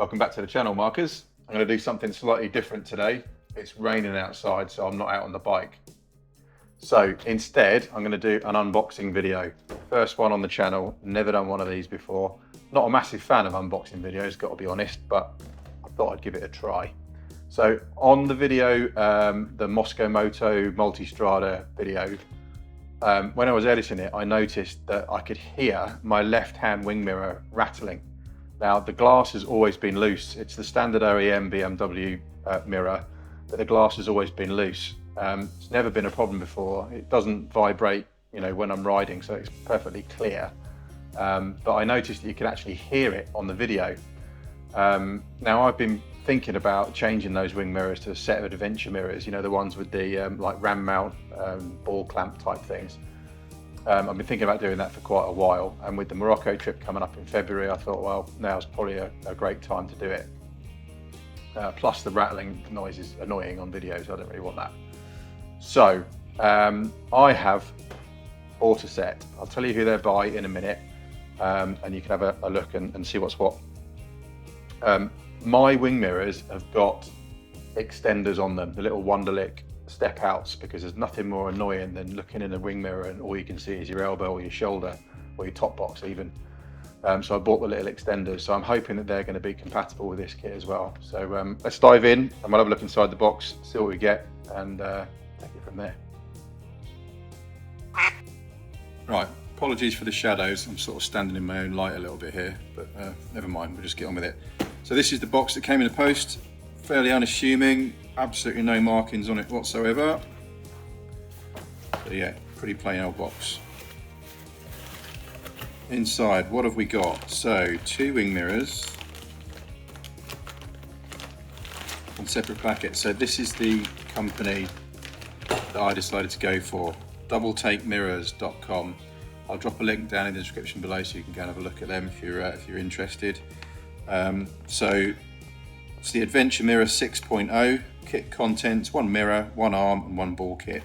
Welcome back to the channel, Markers. I'm going to do something slightly different today. It's raining outside, so I'm not out on the bike. So instead, I'm going to do an unboxing video. First one on the channel, never done one of these before. Not a massive fan of unboxing videos, got to be honest, but I thought I'd give it a try. So on the video, the Moscow Moto Multistrada video, when I was editing it, I noticed that I could hear my left-hand wing mirror rattling. Now, the glass has always been loose. It's the standard OEM BMW mirror, but the glass has always been loose. It's never been a problem before. It doesn't vibrate, when I'm riding, so it's perfectly clear. But I noticed that you can actually hear it on the video. Now, I've been thinking about changing those wing mirrors to a set of adventure mirrors, the ones with the like ram mount, ball clamp type things. I've been thinking about doing that for quite a while, and with the Morocco trip coming up in February, I thought, well, now's probably a great time to do it. Plus the rattling noise is annoying on video, so I don't really want that. So I have bought a set. I'll tell you who they're by in a minute, and you can have a look and see what's what. My wing mirrors have got extenders on them, the little Wunderlich step outs, because there's nothing more annoying than looking in a wing mirror and all you can see is your elbow or your shoulder or your top box even. So I bought the little extenders, so I'm hoping that they're going to be compatible with this kit as well. So let's dive in and we'll have a look inside the box, see what we get, and take it from there. Right, apologies for the shadows, I'm sort of standing in my own light a little bit here, but never mind, we'll just get on with it. So this is the box that came in the post, fairly unassuming, absolutely no markings on it whatsoever. So yeah, pretty plain old box. Inside, what have we got? So 2 wing mirrors on separate packets. So this is the company that I decided to go for, DoubleTakeMirrors.com. I'll drop a link down in the description below so you can go and have a look at them if you're interested. So it's the Adventure Mirror 6.0 kit contents, 1 mirror, 1 arm and 1 ball kit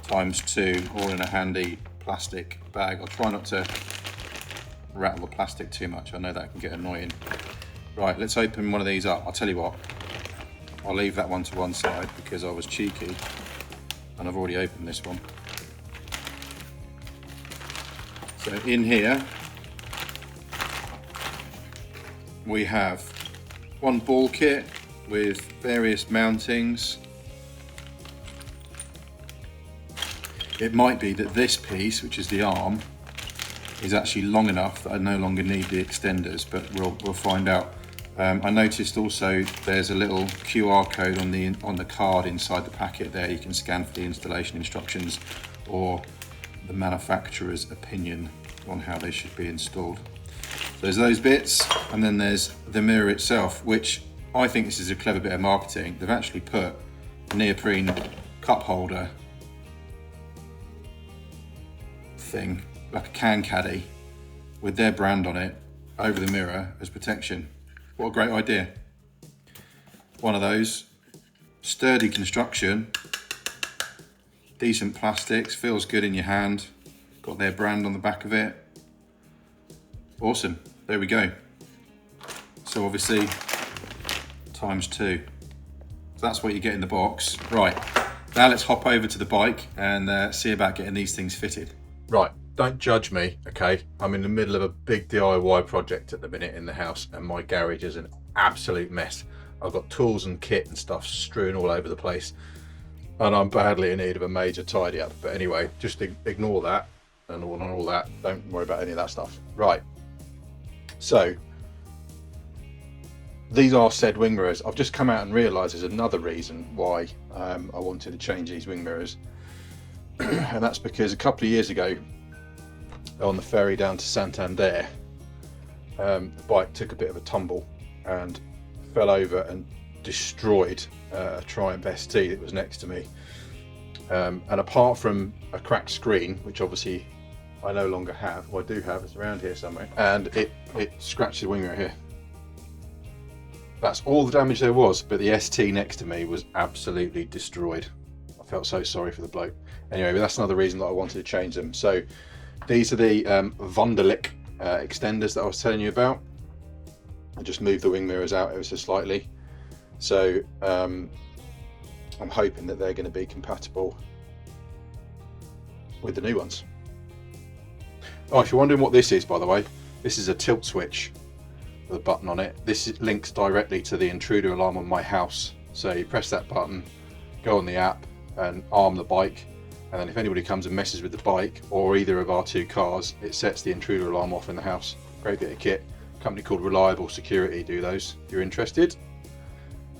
×2, all in a handy plastic bag. I'll try not to rattle the plastic too much, I know that can get annoying. Right, let's open one of these up. I'll tell you what, I'll leave that one to one side because I was cheeky and I've already opened this one. So in here we have 1 ball kit with various mountings. It might be that this piece, which is the arm, is actually long enough that I no longer need the extenders, but we'll find out. I noticed also there's a little QR code on the card inside the packet there. You can scan for the installation instructions or the manufacturer's opinion on how they should be installed. There's those bits, and then there's the mirror itself, which I think this is a clever bit of marketing. They've actually put a neoprene cup holder thing, like a can caddy, with their brand on it over the mirror as protection. What a great idea. One of those, sturdy construction, decent plastics, feels good in your hand, got their brand on the back of it. Awesome, there we go. So obviously ×2. So that's what you get in the box. Right, now let's hop over to the bike and see about getting these things fitted. Right, don't judge me, okay? I'm in the middle of a big DIY project at the minute in the house and my garage is an absolute mess. I've got tools and kit and stuff strewn all over the place and I'm badly in need of a major tidy up. But anyway, just ignore that and all that. Don't worry about any of that stuff. Right, so these are said wing mirrors. I've just come out and realised there's another reason why I wanted to change these wing mirrors. And that's because a couple of years ago on the ferry down to Santander, the bike took a bit of a tumble and fell over and destroyed a Triumph ST that was next to me. And apart from a cracked screen, which obviously I no longer have, well I do have, it's around here somewhere, and it scratched the wing mirror here. That's all the damage there was, but the ST next to me was absolutely destroyed. I felt so sorry for the bloke. Anyway, but that's another reason that I wanted to change them. So these are the Wunderlich extenders that I was telling you about. I just moved the wing mirrors out ever so slightly. So I'm hoping that they're going to be compatible with the new ones. Oh, if you're wondering what this is, by the way, this is a tilt switch with a button on it. This links directly to the intruder alarm on my house. So you press that button, go on the app and arm the bike, and then if anybody comes and messes with the bike or either of our two cars, it sets the intruder alarm off in the house. Great bit of kit. A company called Reliable Security do those. If you're interested,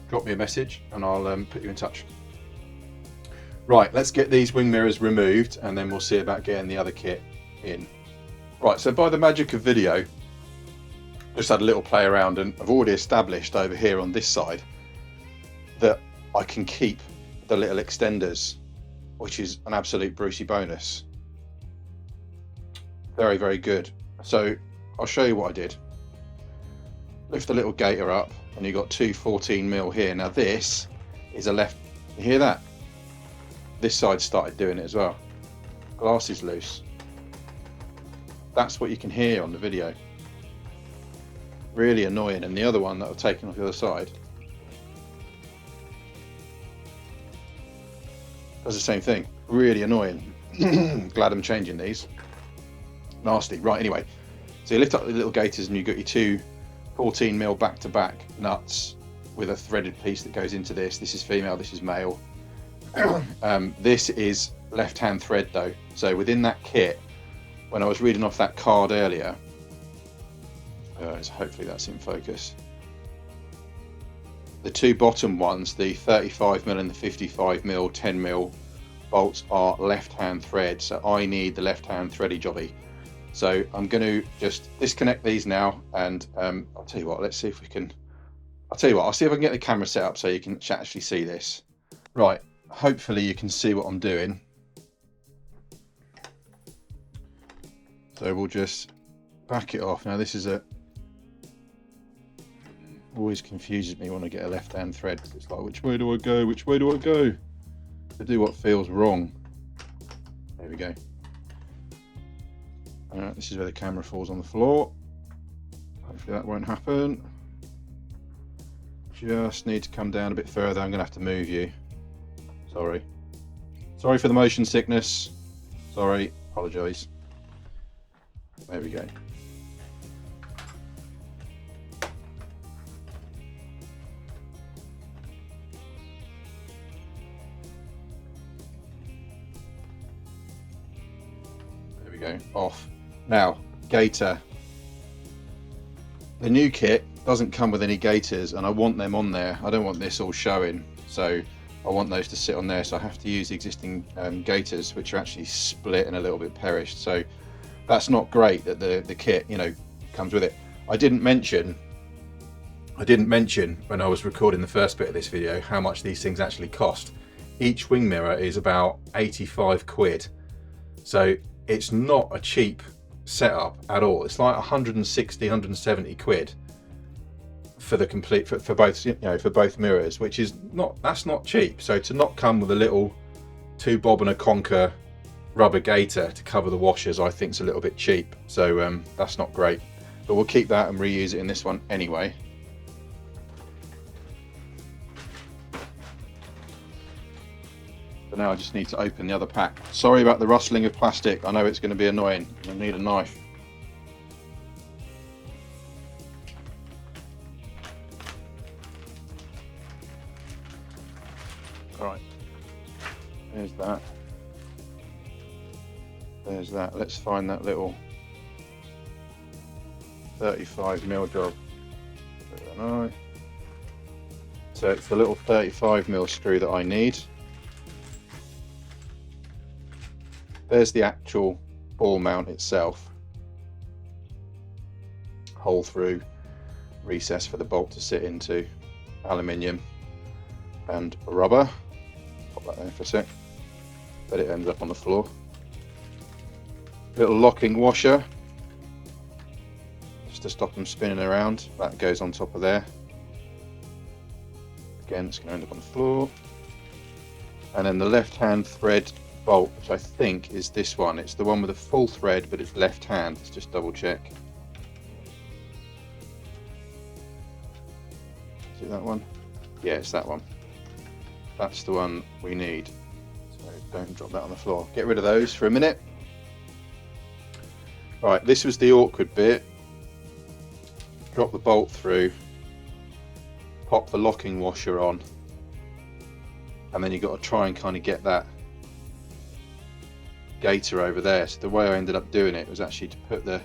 drop me a message and I'll put you in touch. Right, let's get these wing mirrors removed and then we'll see about getting the other kit in. Right, so by the magic of video, just had a little play around and I've already established over here on this side that I can keep the little extenders, which is an absolute Brucey bonus. Very, very good. So I'll show you what I did. Lift the little gator up and you've got two 14mm here. Now this is a left, you hear that? This side started doing it as well. Glass is loose. That's what you can hear on the video. Really annoying. And the other one that I've taken off the other side does the same thing. Really annoying. Glad I'm changing these. Nasty. Right, anyway. So you lift up the little gators and you've got your two 14mm back-to-back nuts with a threaded piece that goes into this. This is female, this is male. This is left-hand thread though. So within that kit, when I was reading off that card earlier, so hopefully that's in focus. The two bottom ones, the 35mm and the 55mm 10mm bolts are left-hand thread. So I need the left-hand thready jobby. So I'm going to just disconnect these now, and I'll tell you what. Let's see if we can. I'll tell you what. I'll see if I can get the camera set up so you can actually see this. Right. Hopefully you can see what I'm doing. So we'll just back it off. Now this is always confuses me when I get a left-hand thread. It's like, which way do I go? Which way do I go? To do what feels wrong. There we go. This is where the camera falls on the floor. Hopefully that won't happen. Just need to come down a bit further. I'm going to have to move you. Sorry. Sorry for the motion sickness. Sorry. Apologise. There we go. There we go. Off. Now, gator. The new kit doesn't come with any gators and I want them on there. I don't want this all showing. So I want those to sit on there. So I have to use the existing gators, which are actually split and a little bit perished. So that's not great that the kit, you know, comes with it. I didn't mention when I was recording the first bit of this video how much these things actually cost. Each wing mirror is about 85 quid. So it's not a cheap setup at all. It's like 160, 170 quid for the complete for both, you know, for both mirrors, which is not, that's not cheap. So to not come with a little 2 bob and a conker rubber gator to cover the washers, I think is a little bit cheap. So that's not great, but we'll keep that and reuse it in this one anyway. So now I just need to open the other pack. Sorry about the rustling of plastic. I know it's going to be annoying. I need a knife. Right. There's that. There's that. Let's find that little 35mm job. So it's the little 35mm screw that I need. There's the actual ball mount itself. Hole through recess for the bolt to sit into. Aluminium and rubber. Pop that there for a sec. But it ends up on the floor. Little locking washer. Just to stop them spinning around. That goes on top of there. Again, it's going to end up on the floor. And then the left-hand thread bolt, which I think is this one. It's the one with a full thread, but it's left hand. Let's just double check. it that one? Yeah, it's that one. That's the one we need. So don't drop that on the floor. Get rid of those for a minute. Right, this was the awkward bit. Drop the bolt through, pop the locking washer on, and then you've got to try and kind of get that gaiter over there. So the way I ended up doing it was actually to put the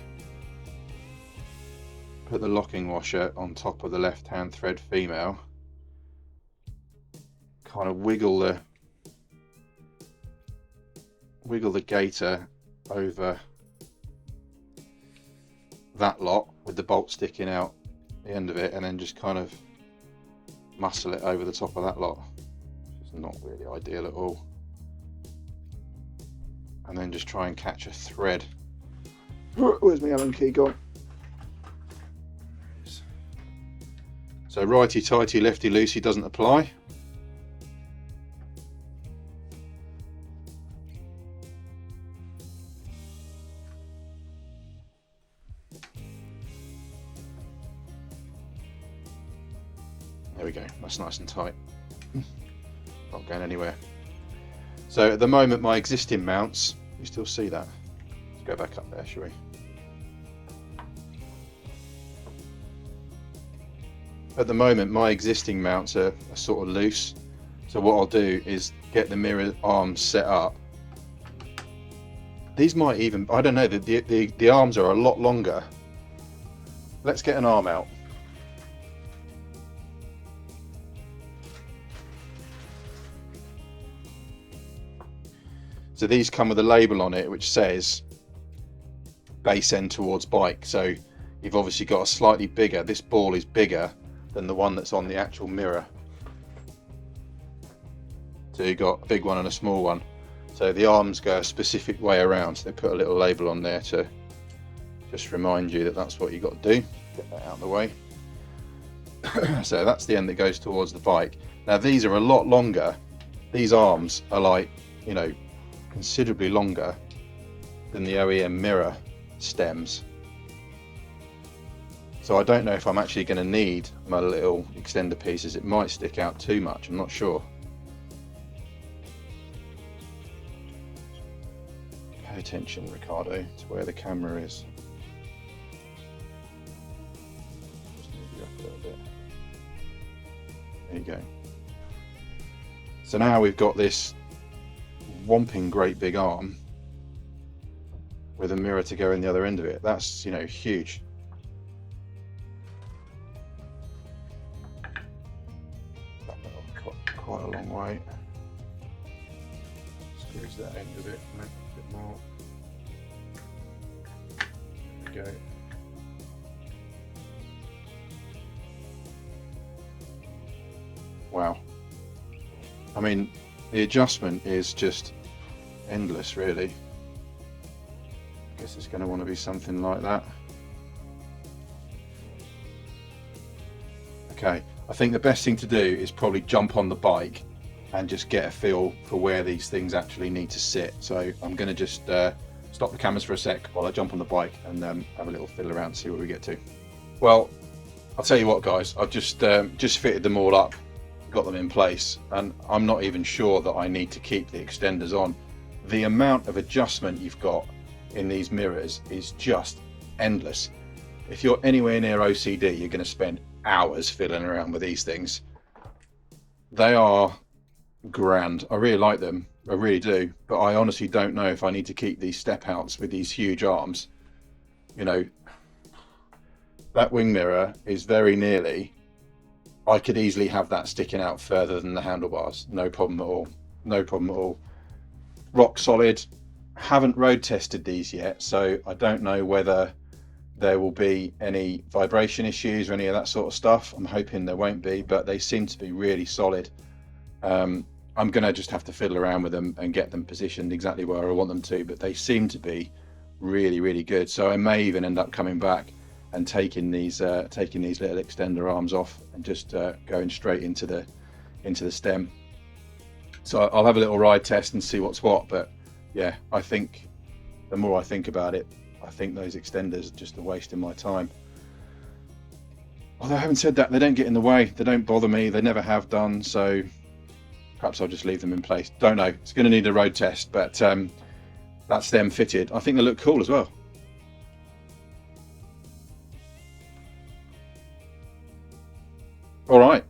locking washer on top of the left hand thread female, kind of wiggle the gaiter over that lot with the bolt sticking out the end of it, and then just kind of muscle it over the top of that lot. It's not really ideal at all. And then just try and catch a thread. Where's my Allen key gone? So righty tighty, lefty loosey doesn't apply. There we go, that's nice and tight. Not going anywhere. So at the moment my existing mounts, you still see that? Let's go back up there, shall we? At the moment my existing mounts are sort of loose. So what I'll do is get the mirror arms set up. These might even, I don't know, the arms are a lot longer. Let's get an arm out. So these come with a label on it which says base end towards bike. So you've obviously got a slightly bigger, this ball is bigger than the one that's on the actual mirror. So you've got a big one and a small one. So the arms go a specific way around. So they put a little label on there to just remind you that that's what you've got to do. Get that out of the way. So that's the end that goes towards the bike. Now these are a lot longer. These arms are like, you know, considerably longer than the OEM mirror stems. So I don't know if I'm actually going to need my little extender pieces. It might stick out too much, I'm not sure. Pay attention, Ricardo, to where the camera is. Just move you up a little bit. There you go. So now we've got this whomping great big arm with a mirror to go in the other end of it. That's, you know, huge. Quite a long way. Squeeze that end of it, make it a bit more. There we go. Wow. I mean, the adjustment is just endless, really. I guess it's going to want to be something like that. Okay, I think the best thing to do is probably jump on the bike and just get a feel for where these things actually need to sit. So I'm going to just stop the cameras for a sec while I jump on the bike and have a little fiddle around, see where we get to. Well, I'll tell you what, guys, I've just fitted them all up, got them in place, and I'm not even sure that I need to keep the extenders on. The amount of adjustment you've got in these mirrors is just endless. If you're anywhere near OCD, you're going to spend hours fiddling around with these things. They are grand. I really like them, I really do, but I honestly don't know if I need to keep these step outs with these huge arms. You know, that wing mirror is very nearly, I could easily have that sticking out further than the handlebars. No problem at all. No problem at all. Rock solid. Haven't road tested these yet, so I don't know whether there will be any vibration issues or any of that sort of stuff. I'm hoping there won't be, but they seem to be really solid. I'm gonna just have to fiddle around with them and get them positioned exactly where I want them to, but they seem to be really, really good. So I may even end up coming back and taking these little extender arms off and just going straight into the stem. So I'll have a little ride test and see what's what, but yeah, I think the more I think about it, I think those extenders are just a waste of my time. Although having said that, they don't get in the way, they don't bother me, they never have done, so perhaps I'll just leave them in place. Don't know, it's going to need a road test, but that's them fitted. I think they look cool as well. All right,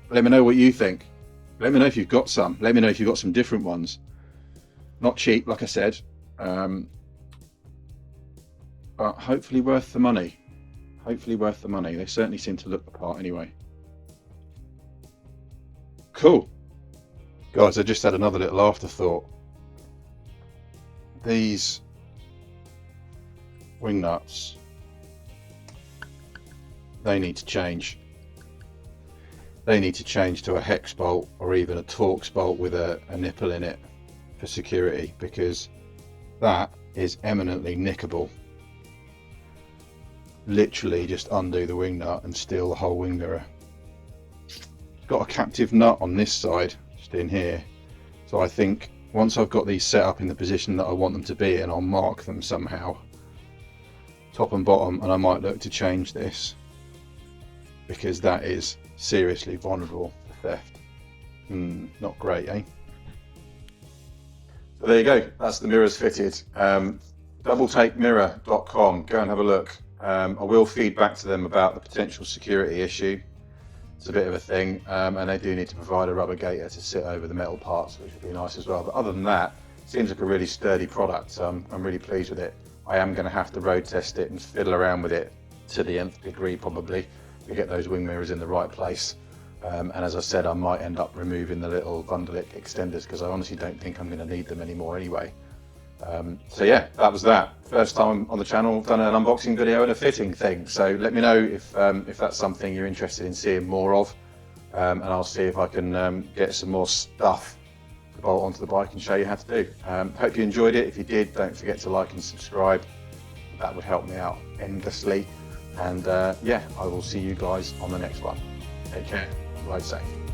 let me know what you think. Let me know if you've got some. Let me know if you've got some different ones. Not cheap, like I said, but hopefully worth the money. Hopefully worth the money. They certainly seem to look the part anyway. Cool. Guys, I just had another little afterthought. These wing nuts, they need to change. They need to change to a hex bolt or even a Torx bolt with a nipple in it for security, because that is eminently nickable. Literally just undo the wing nut and steal the whole wing mirror. Got a captive nut on this side, just in here. So I think once I've got these set up in the position that I want them to be in, I'll mark them somehow, top and bottom, and I might look to change this, because that is seriously vulnerable to theft. Not great, eh? So there you go, that's the mirrors fitted. DoubleTakeMirror.com, go and have a look. I will feed back to them about the potential security issue. It's a bit of a thing, and they do need to provide a rubber gaiter to sit over the metal parts, which would be nice as well. But other than that, it seems like a really sturdy product, so I'm really pleased with it. I am going to have to road test it and fiddle around with it to the nth degree probably, to get those wing mirrors in the right place. And as I said, I might end up removing the little Wunderlich extenders, because I honestly don't think I'm going to need them anymore anyway. So yeah, that was that. First time on the channel, done an unboxing video and a fitting thing. So let me know if that's something you're interested in seeing more of, and I'll see if I can get some more stuff to bolt onto the bike and show you how to do. Hope you enjoyed it. If you did, don't forget to like and subscribe. That would help me out endlessly. And yeah, I will see you guys on the next one. Take care, ride safe.